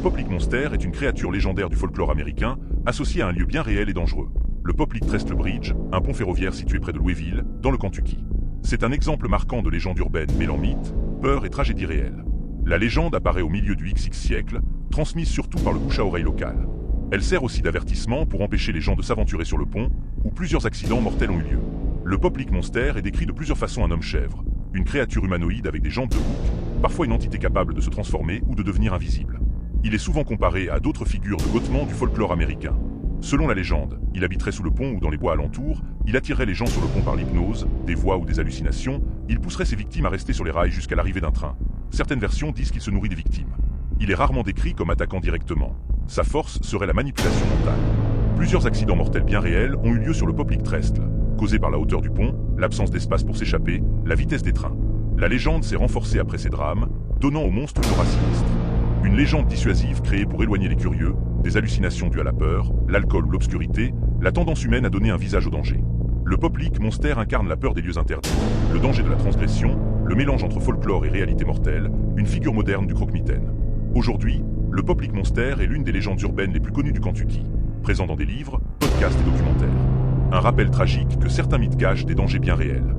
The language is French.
Poplik Monster est une créature légendaire du folklore américain, associée à un lieu bien réel et dangereux. Le Poplik Trestle Bridge, un pont ferroviaire situé près de Louisville, dans le Kentucky. C'est un exemple marquant de légende urbaine mêlant mythe, peur et tragédie réelle. La légende apparaît au milieu du XX siècle, transmise surtout par le bouche à oreille local. Elle sert aussi d'avertissement pour empêcher les gens de s'aventurer sur le pont, où plusieurs accidents mortels ont eu lieu. Le Poplik Monster est décrit de plusieurs façons un homme-chèvre, une créature humanoïde avec des jambes de bouc, parfois une entité capable de se transformer ou de devenir invisible. Il est souvent comparé à d'autres figures de gottement du folklore américain. Selon la légende, il habiterait sous le pont ou dans les bois alentours, il attirerait les gens sur le pont par l'hypnose, des voix ou des hallucinations, il pousserait ses victimes à rester sur les rails jusqu'à l'arrivée d'un train. Certaines versions disent qu'il se nourrit des victimes. Il est rarement décrit comme attaquant directement. Sa force serait la manipulation mentale. Plusieurs accidents mortels bien réels ont eu lieu sur le Poplik Trestle, causés par la hauteur du pont, l'absence d'espace pour s'échapper, la vitesse des trains. La légende s'est renforcée après ces drames, donnant au monstre une aura sinistre. Une légende dissuasive créée pour éloigner les curieux, des hallucinations dues à la peur, l'alcool ou l'obscurité, la tendance humaine à donner un visage au danger. Le Poplik Monster incarne la peur des lieux interdits, le danger de la transgression, le mélange entre folklore et réalité mortelle, une figure moderne du croque-mitaine. Aujourd'hui, le Poplik Monster est l'une des légendes urbaines les plus connues du Kentucky, présent dans des livres, podcasts et documentaires. Un rappel tragique que certains mythes cachent des dangers bien réels.